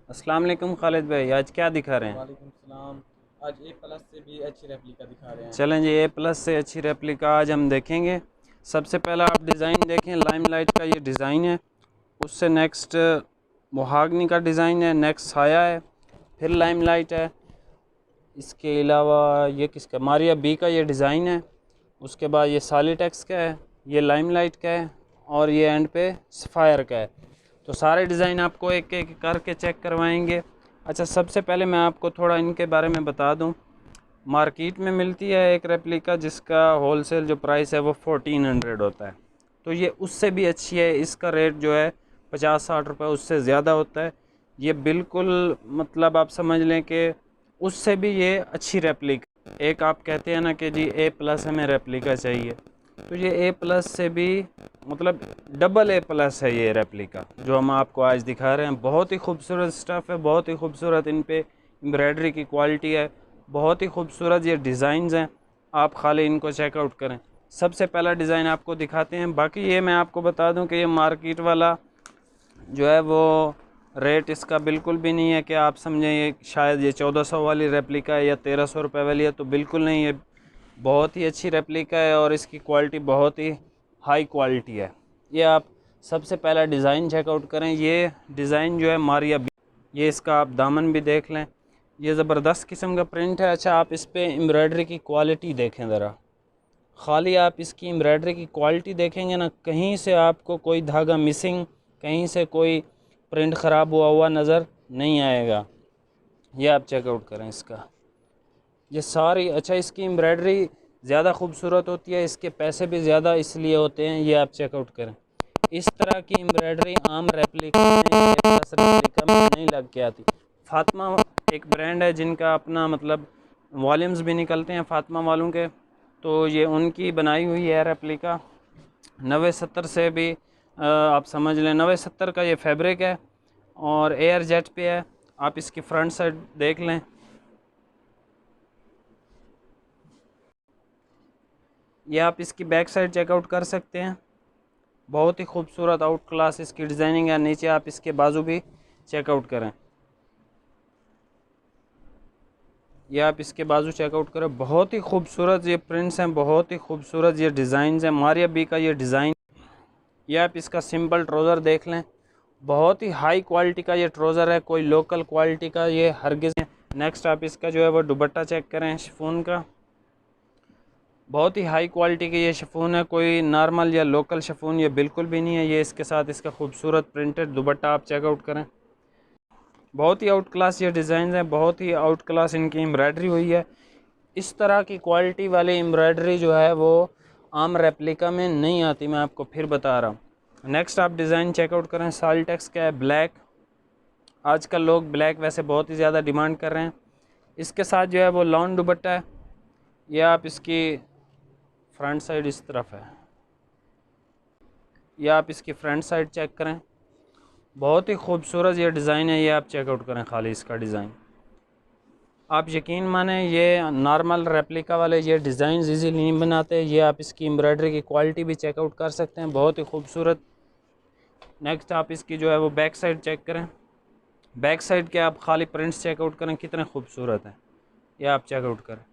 अस्सलाम वालेकुम खालिद भाई, आज क्या दिखा रहे हैं? वालेकुम सलाम। आज ए प्लस से भी अच्छी रेप्लिका दिखा रहे हैं। चलें जी, ए प्लस से अच्छी रेप्लिका आज हम देखेंगे। सबसे पहला आप डिज़ाइन देखें, लाइमलाइट का ये डिज़ाइन है। उससे नेक्स्ट मोहागनी का डिज़ाइन है, नेक्स्ट साया है, फिर लाइमलाइट है। इसके अलावा ये किसका, मारिया बी का ये डिज़ाइन है। उसके बाद ये सॉलिटेक्स का है, ये लाइमलाइट का है, और ये एंड पे सफ़ायर का है। तो सारे डिज़ाइन आपको एक एक करके चेक करवाएंगे। अच्छा, सबसे पहले मैं आपको थोड़ा इनके बारे में बता दूं। मार्केट में मिलती है एक रेप्लिका जिसका होलसेल जो प्राइस है वो 1400 होता है। तो ये उससे भी अच्छी है। इसका रेट जो है 50-60 रुपये उससे ज़्यादा होता है। ये बिल्कुल मतलब आप समझ लें कि उससे भी ये अच्छी रेप्लिका। एक आप कहते हैं ना कि जी ए प्लस हमें रेप्लिका चाहिए, तो ये ए प्लस से भी मतलब डबल ए प्लस है ये रेप्लिका जो हम आपको आज दिखा रहे हैं। बहुत ही खूबसूरत स्टफ़ है, बहुत ही खूबसूरत इन पे एम्ब्रॉयडरी की क्वालिटी है, बहुत ही खूबसूरत ये डिज़ाइंस हैं। आप खाली इनको चेकआउट करें। सबसे पहला डिज़ाइन आपको दिखाते हैं। बाकी ये मैं आपको बता दूं कि ये मार्केट वाला जो है वो रेट इसका बिल्कुल भी नहीं है कि आप समझें ये शायद ये 1400 वाली रेप्लिका है या 1300 रुपये वाली है, तो बिल्कुल नहीं। ये बहुत ही अच्छी रेप्लिका है और इसकी क्वालिटी बहुत ही हाई क्वालिटी है। ये आप सबसे पहला डिज़ाइन चेकआउट करें। ये डिज़ाइन जो है मारिया बी, ये इसका आप दामन भी देख लें, ये ज़बरदस्त किस्म का प्रिंट है। अच्छा, आप इस पर एम्ब्रॉयडरी की क्वालिटी देखें ज़रा। खाली आप इसकी एम्ब्रॉयडरी की क्वालिटी देखेंगे ना, कहीं से आपको कोई धागा मिसिंग, कहीं से कोई प्रिंट ख़राब हुआ हुआ नज़र नहीं आएगा। ये आप चेकआउट करें इसका, ये सारी। अच्छा, इसकी एम्ब्रॉयडरी ज़्यादा खूबसूरत होती है, इसके पैसे भी ज़्यादा इसलिए होते हैं। ये आप चेकआउट करें। इस तरह की एम्ब्रॉयडरी आम रेप्लिका में, प्लस रेप्लिका में नहीं लग के आती। फातिमा एक ब्रांड है जिनका अपना मतलब वॉल्यूम्स भी निकलते हैं फातिमा वालों के, तो ये उनकी बनाई हुई है रेप्लिका। 90-70 से भी आप समझ लें 90-70 का ये फैब्रिक है और एयर जेट पे है। आप इसकी फ्रंट साइड देख लें, ये आप इसकी बैक साइड चेकआउट कर सकते हैं। बहुत ही खूबसूरत आउट क्लास इसकी डिज़ाइनिंग है। नीचे आप इसके बाजू भी चेकआउट करें, ये आप इसके बाजू चेकआउट करें। बहुत ही खूबसूरत ये प्रिंट्स हैं, बहुत ही खूबसूरत ये डिज़ाइन हैं। मारिया बी का ये डिज़ाइन। ये आप इसका सिंपल ट्राउज़र देख लें, बहुत ही हाई क्वालिटी का ये ट्राउज़र है, कोई लोकल क्वालिटी का ये हरगिज़ है। नेक्स्ट आप इसका जो है वो दुपट्टा चेक करें शिफॉन का। बहुत ही हाई क्वालिटी की ये शिफॉन है, कोई नॉर्मल या लोकल शिफॉन ये बिल्कुल भी नहीं है। ये इसके साथ इसका खूबसूरत प्रिंटेड दुपट्टा आप चेकआउट करें। बहुत ही आउट क्लास ये डिज़ाइन है, बहुत ही आउट क्लास इनकी एम्ब्रॉयडरी हुई है। इस तरह की क्वालिटी वाली एम्ब्रॉयडरी जो है वो आम रेप्लिका में नहीं आती, मैं आपको फिर बता रहा हूँ। नेक्स्ट आप डिज़ाइन चेकआउट करें। सॉलिटेक्स का है ब्लैक। आजकल लोग ब्लैक वैसे बहुत ही ज़्यादा डिमांड कर रहे हैं। इसके साथ जो है वो लॉन दुपट्टा है। यह आप इसकी फ्रंट साइड इस तरफ है, यह आप इसकी फ्रंट साइड चेक करें। बहुत ही खूबसूरत ये डिज़ाइन है, ये आप चेकआउट करें खाली इसका डिज़ाइन। आप यकीन माने ये नॉर्मल रेप्लिका वाले ये डिज़ाइन इजीली नहीं बनाते। ये आप इसकी एम्ब्रॉयडरी की क्वालिटी भी चेकआउट कर सकते हैं, बहुत ही खूबसूरत। नेक्स्ट आप इसकी जो है वो बैक साइड चेक करें। बैक साइड के आप खाली प्रिंट्स चेकआउट करें कितने खूबसूरत हैं, ये आप चेकआउट करें।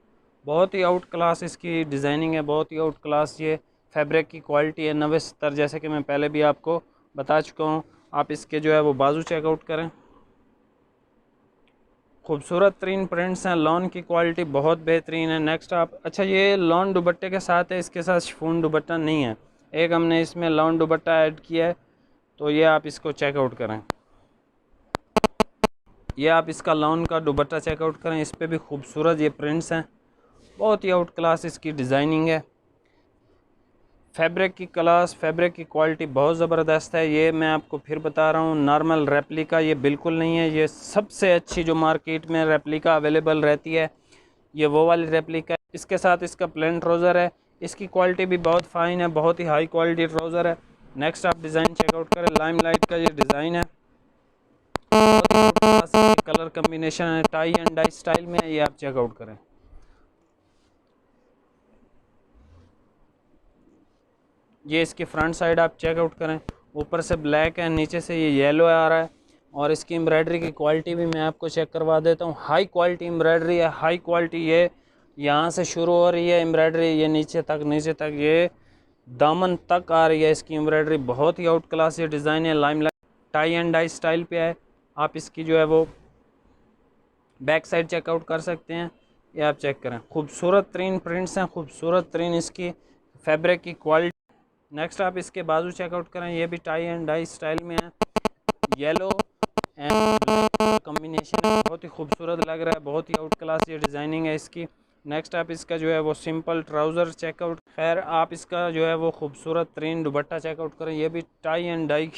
बहुत ही आउट क्लास इसकी डिज़ाइनिंग है, बहुत ही आउट क्लास ये फैब्रिक की क्वालिटी है। 90-70 जैसे कि मैं पहले भी आपको बता चुका हूँ। आप इसके जो है वो बाजू चेकआउट करें, खूबसूरत तरीन प्रिंट्स हैं। लॉन की क्वालिटी बहुत बेहतरीन है। नेक्स्ट आप, अच्छा ये लॉन दुपट्टे के साथ है, इसके साथ शिफॉन दुपट्टा नहीं है। एक हमने इसमें लॉन दुपट्टा ऐड किया है, तो ये आप इसको चेकआउट करें। ये आप इसका लॉन का दुपट्टा चेकआउट करें, इस पर भी खूबसूरत ये प्रिंट्स हैं, बहुत ही आउट क्लास इसकी डिज़ाइनिंग है। फैब्रिक की क्लास, फैब्रिक की क्वालिटी बहुत ज़बरदस्त है। ये मैं आपको फिर बता रहा हूँ, नॉर्मल रेप्लिका ये बिल्कुल नहीं है। ये सबसे अच्छी जो मार्केट में रेप्लिका अवेलेबल रहती है ये वो वाली रेप्लिका है। इसके साथ इसका प्लेन ट्राउज़र है, इसकी क्वालिटी भी बहुत फ़ाइन है, बहुत ही हाई क्वालिटी ट्राउज़र है। नेक्स्ट आप डिज़ाइन चेकआउट करें। लाइमलाइट का ये डिज़ाइन है, बहुत ही कलर कम्बिनेशन है, टाई एंड डाई स्टाइल में है। ये आप चेकआउट करें। ये इसकी फ्रंट साइड आप चेकआउट करें, ऊपर से ब्लैक है, नीचे से ये येलो आ रहा है। और इसकी एम्ब्रॉयडरी की क्वालिटी भी मैं आपको चेक करवा देता हूँ। हाई क्वालिटी एम्ब्रॉयडरी है, हाई क्वालिटी। ये यहाँ से शुरू हो रही है एम्ब्रॉयडरी, ये नीचे तक ये दामन तक आ रही है इसकी एम्ब्रॉयडरी। बहुत ही आउट क्लास ये डिज़ाइन है। Limelight tie and dye style पे है। आप इसकी जो है वो बैक साइड चेकआउट कर सकते हैं। ये आप चेक करें, खूबसूरत तरीन प्रिंट्स हैं, खूबसूरत तरीन इसकी फैब्रिक की क्वालिटी। नेक्स्ट आप इसके बाजू चेकआउट करें, ये भी टाई एंड डाई स्टाइल में है। येलो एंड ब्लैक कॉम्बिनेशन है, बहुत ही खूबसूरत लग रहा है, बहुत ही आउट क्लास ये डिज़ाइनिंग है इसकी। नेक्स्ट आप इसका जो है वो सिंपल ट्राउज़र चेकआउट। खैर आप इसका जो है वो खूबसूरत तरीन दुपट्टा चेकआउट करें, ये भी टाई एंड डाई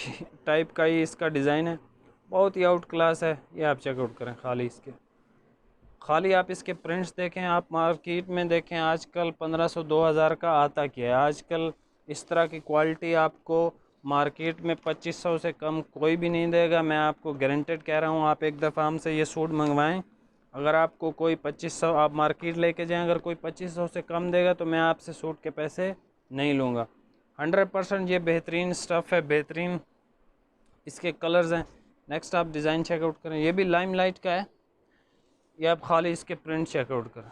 टाइप का ही इसका डिज़ाइन है, बहुत ही आउट क्लास है। ये आप चेकआउट करें। खाली आप इसके प्रिंट्स देखें, आप मार्केट में देखें, आजकल 1500 2000 का आता क्या है। आजकल इस तरह की क्वालिटी आपको मार्केट में 2500 से कम कोई भी नहीं देगा। मैं आपको गारंटेड कह रहा हूँ, आप एक दफ़ा हमसे ये सूट मंगवाएं, अगर आपको कोई 2500 आप मार्केट लेके जाएं, अगर कोई 2500 से कम देगा तो मैं आपसे सूट के पैसे नहीं लूँगा। 100% ये बेहतरीन स्टफ़ है, बेहतरीन इसके कलर्स हैं। नेक्स्ट आप डिज़ाइन चेकआउट करें, ये भी लाइमलाइट का है। ये आप खाली इसके प्रिंट चेकआउट करें।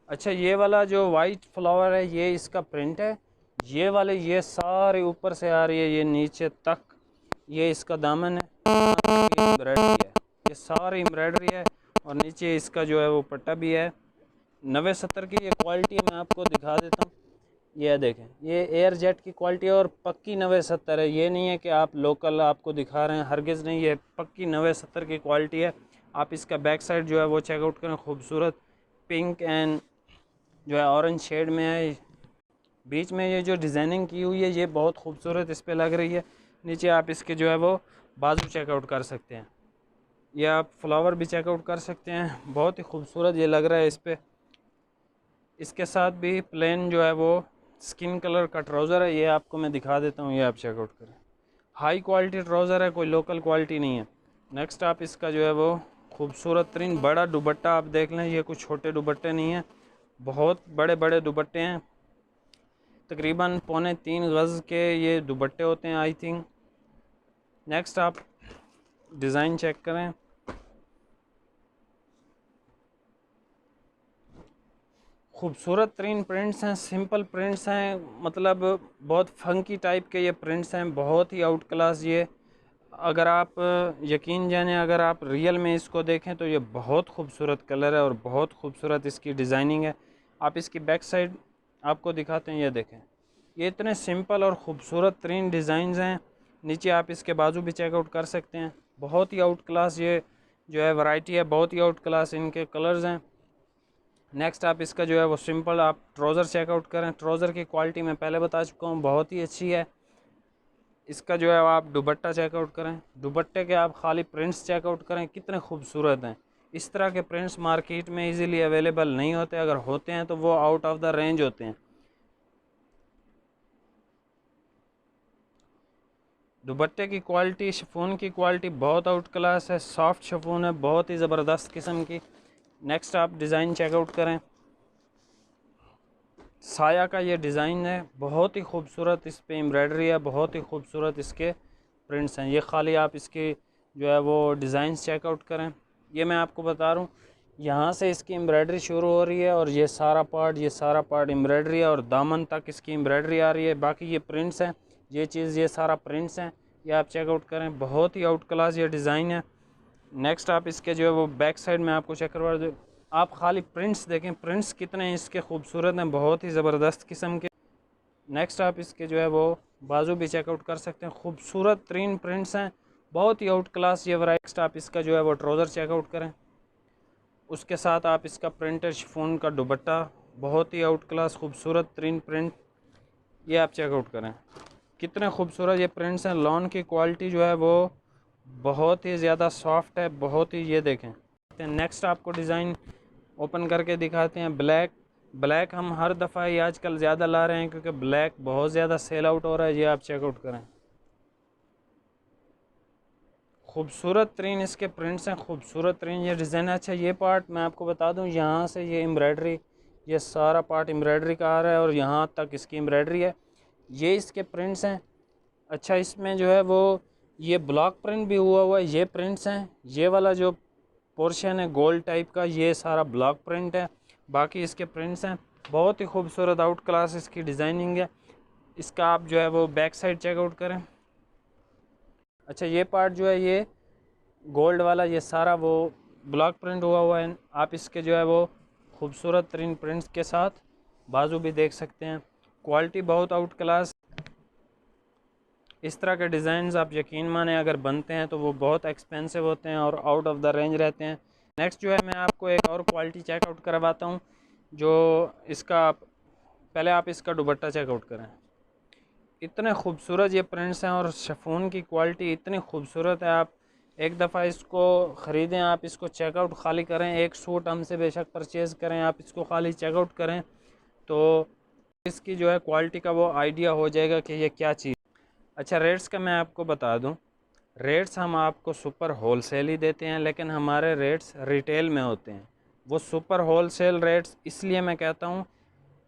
अच्छा, ये वाला जो वाइट फ्लावर है ये इसका प्रिंट है। ये वाले ये सारे ऊपर से आ रही है, ये नीचे तक ये इसका दामन है, एम्ब्रॉयडरी है, ये सारी एम्ब्रॉयडरी है। और नीचे इसका जो है वो पट्टा भी है। 90-70 की ये क्वालिटी मैं आपको दिखा देता हूँ। ये देखें, ये एयर जेट की क्वालिटी है और पक्की 90-70 है। ये नहीं है कि आप लोकल आपको दिखा रहे हैं, हरगिज़ नहीं, ये पक्की 90-70 की क्वालिटी है। आप इसका बैक साइड जो है वो चेकआउट करें, खूबसूरत पिंक एंड जो है ऑरेंज शेड में है। बीच में ये जो डिज़ाइनिंग की हुई है ये बहुत खूबसूरत इस पे लग रही है। नीचे आप इसके जो है वो बाजू चेकआउट कर सकते हैं, ये आप फ्लावर भी चेकआउट कर सकते हैं, बहुत ही खूबसूरत ये लग रहा है इस पर। इसके साथ भी प्लेन जो है वो स्किन कलर का ट्राउज़र है, ये आपको मैं दिखा देता हूँ, ये आप चेकआउट करें। हाई क्वालिटी ट्राउज़र है, कोई लोकल क्वालिटी नहीं है। नेक्स्ट आप इसका जो है वो खूबसूरत तरीन बड़ा दुपट्टा आप देख लें, ये कुछ छोटे दुपट्टे नहीं हैं, बहुत बड़े बड़े दुपट्टे हैं। तकरीबन 3.25 गज़ के ये दुपट्टे होते हैं आई थिंक। नेक्स्ट आप डिज़ाइन चेक करें, खूबसूरत तरीन प्रिंट्स हैं, सिंपल प्रिंट्स हैं, मतलब बहुत फंकी टाइप के ये प्रिंट्स हैं, बहुत ही आउट क्लास। ये अगर आप यकीन जाने, अगर आप रियल में इसको देखें तो ये बहुत खूबसूरत कलर है और बहुत खूबसूरत इसकी डिज़ाइनिंग है। आप इसकी बैक साइड आपको दिखाते हैं, ये देखें, ये इतने सिंपल और ख़ूबसूरत तरीन डिज़ाइंस हैं। नीचे आप इसके बाजू भी चेकआउट कर सकते हैं, बहुत ही आउट क्लास ये जो है वैरायटी है, बहुत ही आउट क्लास इनके कलर्स हैं। नेक्स्ट आप इसका जो है वो सिंपल आप ट्राउज़र चेकआउट करें। ट्राउज़र की क्वालिटी मैं पहले बता चुका हूँ, बहुत ही अच्छी है। इसका जो है आप दुपट्टा चेकआउट करें, दुपट्टे के आप खाली प्रिंट्स चेकआउट करें, कितने खूबसूरत हैं। इस तरह के प्रिंट्स मार्केट में इजीली अवेलेबल नहीं होते, अगर होते हैं तो वो आउट ऑफ द रेंज होते हैं। दुपट्टे की क्वालिटी, शिफॉन की क्वालिटी बहुत आउट क्लास है, सॉफ्ट शिफॉन है, बहुत ही ज़बरदस्त किस्म की। नेक्स्ट आप डिज़ाइन चेकआउट करें, साया का ये डिज़ाइन है, बहुत ही खूबसूरत इस पे एम्ब्रॉयडरी है, बहुत ही खूबसूरत इसके प्रिंट्स हैं। ये खाली आप इसके जो है वो डिज़ाइंस चेकआउट करें। ये मैं आपको बता रहा हूँ, यहाँ से इसकी एम्ब्रॉयडरी शुरू हो रही है और ये सारा पार्ट एम्ब्रॉयडरी है और दामन तक इसकी एम्ब्रॉयडरी आ रही है। बाकी ये प्रिंट्स हैं, ये चीज़ ये सारा प्रिंट्स हैं, ये आप चेकआउट करें, बहुत ही आउट क्लास ये डिज़ाइन है। नेक्स्ट आप इसके जो है वो बैक साइड में आपको चेक करवा दो, आप खाली प्रिंट्स देखें, प्रिंट्स कितने इसके खूबसूरत हैं, बहुत ही ज़बरदस्त किस्म के। नेक्स्ट आप इसके जो है वो बाजू भी चेकआउट कर सकते हैं, खूबसूरत तरीन प्रिंट्स हैं, बहुत ही आउट क्लास ये वैरायटी। नेक्स्ट आप इसका जो है वो ट्राउज़र चेकआउट करें, उसके साथ आप इसका प्रिंटेड शिफॉन का दुपट्टा, बहुत ही आउट क्लास खूबसूरत तरीन प्रिंट, ये आप चेकआउट करें, कितने खूबसूरत ये प्रिंट्स हैं। लॉन की क्वालिटी जो है वो बहुत ही ज़्यादा सॉफ्ट है, बहुत ही, ये देखें। नेक्स्ट आपको डिज़ाइन ओपन करके दिखाते हैं। ब्लैक हम हर दफ़ा ही आजकल ज़्यादा ला रहे हैं क्योंकि ब्लैक बहुत ज़्यादा सेल आउट हो रहा है, ये आप चेकआउट करें, खूबसूरत तरीन इसके प्रिंट्स हैं, खूबसूरत तरीन ये डिज़ाइन है। अच्छा, ये पार्ट मैं आपको बता दूं, यहाँ से ये एम्ब्रॉयडरी, ये सारा पार्ट एम्ब्रॉयडरी का आ रहा है और यहाँ तक इसकी एम्ब्रॉयडरी है, ये इसके प्रिंट्स हैं। अच्छा, इसमें जो है वो ये ब्लॉक प्रिंट भी हुआ हुआ है, ये प्रिंट्स हैं। ये वाला जो पोर्शन है गोल्ड टाइप का, ये सारा ब्लॉक प्रिंट है, बाकी इसके प्रिंट्स हैं। बहुत ही खूबसूरत आउट क्लास इसकी डिज़ाइनिंग है। इसका आप जो है वो बैक साइड चेकआउट करें। अच्छा, ये पार्ट जो है ये गोल्ड वाला, ये सारा वो ब्लॉक प्रिंट हुआ है। आप इसके जो है वो खूबसूरत तरीन प्रिंट्स के साथ बाजू भी देख सकते हैं। क्वालिटी बहुत आउट क्लास। इस तरह के डिज़ाइंस आप यकीन माने अगर बनते हैं तो वो बहुत एक्सपेंसिव होते हैं और आउट ऑफ द रेंज रहते हैं। नेक्स्ट जो है मैं आपको एक और क्वालिटी चेकआउट करवाता हूँ। जो इसका पहले आप इसका दुपट्टा चेकआउट करें। इतने खूबसूरत ये प्रिंट्स हैं और शिफॉन की क्वालिटी इतनी खूबसूरत है। आप एक दफ़ा इसको ख़रीदें, आप इसको चेकआउट खाली करें। एक सूट हमसे बेशक परचेज़ करें, आप इसको खाली चेकआउट करें तो इसकी जो है क्वालिटी का वो आइडिया हो जाएगा कि ये क्या चीज़। अच्छा, रेट्स का मैं आपको बता दूं। रेट्स हम आपको सुपर होलसेल ही देते हैं, लेकिन हमारे रेट्स रिटेल में होते हैं। वो सुपर होलसेल रेट्स इसलिए मैं कहता हूं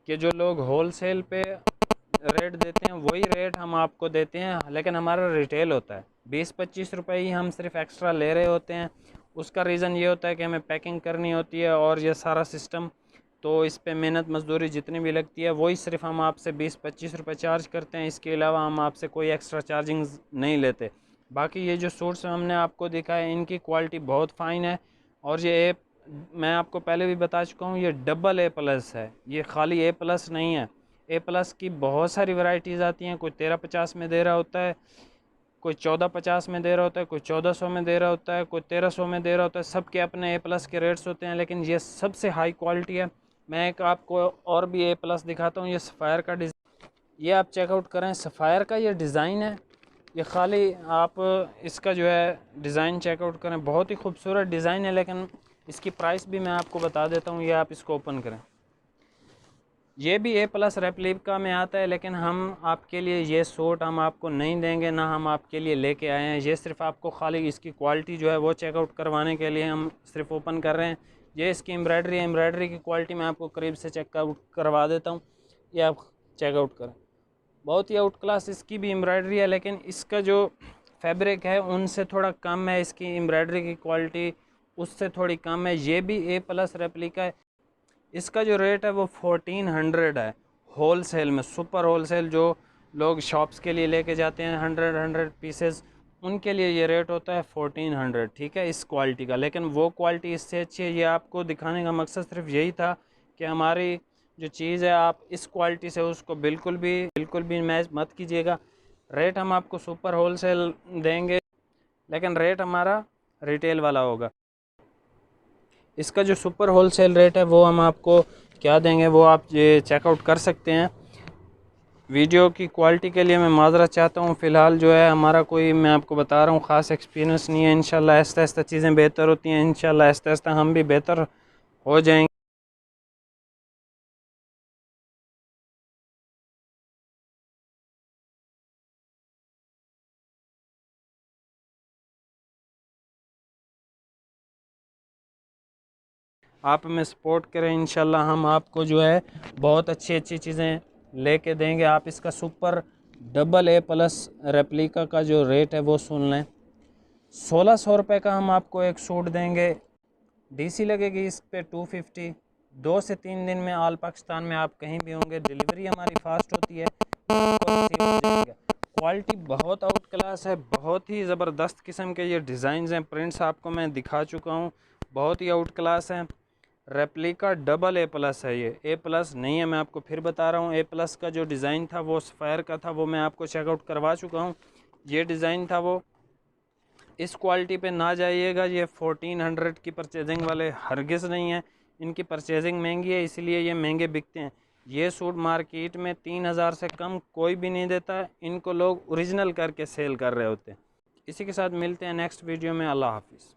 कि जो लोग होलसेल पे रेट देते हैं वही रेट हम आपको देते हैं, लेकिन हमारा रिटेल होता है 20-25 रुपये ही हम सिर्फ एक्स्ट्रा ले रहे होते हैं। उसका रीज़न ये होता है कि हमें पैकिंग करनी होती है और ये सारा सिस्टम, तो इस पे मेहनत मजदूरी जितनी भी लगती है वही सिर्फ हम आपसे 20-25 रुपये चार्ज करते हैं। इसके अलावा हम आपसे कोई एक्स्ट्रा चार्जिंग नहीं लेते। बाकी ये जो सूट्स हमने आपको दिखाए इनकी क्वालिटी बहुत फ़ाइन है। और ये मैं आपको पहले भी बता चुका हूँ, ये डबल A+ है, ये खाली A+ नहीं है। A+ की बहुत सारी वैरायटीज़ आती हैं। कोई 1350 में दे रहा होता है, कोई 1450 में दे रहा होता है, कोई 1400 में दे रहा होता है, कोई 1300 में दे रहा होता है। सब के अपने A+ के रेट्स होते हैं, लेकिन ये सबसे हाई क्वालिटी है। मैं एक आपको और भी A+ दिखाता हूँ। ये सफ़ायर का डिज़ाइन, ये आप चेकआउट करें। सफ़ायर का ये डिज़ाइन है, ये खाली आप इसका जो है डिज़ाइन चेकआउट करें। बहुत ही खूबसूरत डिज़ाइन है, लेकिन इसकी प्राइस भी मैं आपको बता देता हूँ। ये आप इसको ओपन करें। ये भी A+ रेप्लिका में आता है, लेकिन हम आपके लिए ये सूट हम आपको नहीं देंगे, ना हम आपके लिए लेके आए हैं। ये सिर्फ आपको खाली इसकी क्वालिटी जो है वो चेकआउट करवाने के लिए हम सिर्फ ओपन कर रहे हैं। ये इसकी एम्ब्रॉयडरी है, एम्ब्रॉयडरी की क्वालिटी मैं आपको करीब से चेकआउट करवा देता हूँ। ये आप चेकआउट करें। बहुत ही आउट क्लास इसकी भी एम्ब्रॉयडरी है, लेकिन इसका जो फैब्रिक है उनसे थोड़ा कम है। इसकी एम्ब्रॉयडरी की क्वालिटी उससे थोड़ी कम है। ये भी A+ रेप्लिका है। इसका जो रेट है वो 1400 है होल सेल में। सुपर होल सेल जो लोग शॉप्स के लिए लेके जाते हैं 100 पीसेस, उनके लिए ये रेट होता है 1400, ठीक है, इस क्वालिटी का। लेकिन वो क्वालिटी इससे अच्छी है। ये आपको दिखाने का मकसद सिर्फ यही था कि हमारी जो चीज़ है आप इस क्वालिटी से उसको बिल्कुल भी मैच मत कीजिएगा। रेट हम आपको सुपर होल सेल देंगे, लेकिन रेट हमारा रिटेल वाला होगा। इसका जो सुपर होलसेल रेट है वो हम आपको क्या देंगे वो आप ये चेकआउट कर सकते हैं। वीडियो की क्वालिटी के लिए मैं माज़रत चाहता हूँ। फ़िलहाल जो है हमारा कोई, मैं आपको बता रहा हूँ, ख़ास एक्सपीरियंस नहीं है। इंशाल्लाह आहिस्ता आहिस्ता चीज़ें बेहतर होती हैं। इंशाल्लाह आहिस्ता आहिस्ता हम भी बेहतर हो जाएंगे। आप हमें सपोर्ट करें, इंशाल्लाह हम आपको जो है बहुत अच्छी चीज़ें लेके देंगे। आप इसका सुपर AA+ रेप्लिका का जो रेट है वो सुन लें। 1600 रुपये का हम आपको एक सूट देंगे। DC लगेगी इस पे 250। 2 से 3 दिन में ऑल पाकिस्तान में आप कहीं भी होंगे। डिलीवरी हमारी फास्ट होती है, रिसीव हो जाएगा। क्वालिटी बहुत आउट क्लास है, बहुत ही ज़बरदस्त किस्म के ये डिज़ाइंस हैं। प्रिंट्स आपको मैं दिखा चुका हूँ, बहुत ही आउट क्लास हैं। रेप्लिका AA+ है, ये A+ नहीं है। मैं आपको फिर बता रहा हूँ, A+ का जो डिज़ाइन था वो सफ़ायर का था, वो मैं आपको चेकआउट करवा चुका हूँ। ये डिज़ाइन था वो इस क्वालिटी पे ना जाइएगा। ये 1400 की परचेजिंग वाले हरगिज़ नहीं है। इनकी परचेजिंग महंगी है, इसलिए ये महंगे बिकते हैं। ये सूट मार्केट में 3000 से कम कोई भी नहीं देता। इनको लोग ओरिजिनल करके सेल कर रहे होते हैं। इसी के साथ मिलते हैं नेक्स्ट वीडियो में। अल्लाह हाफिज़।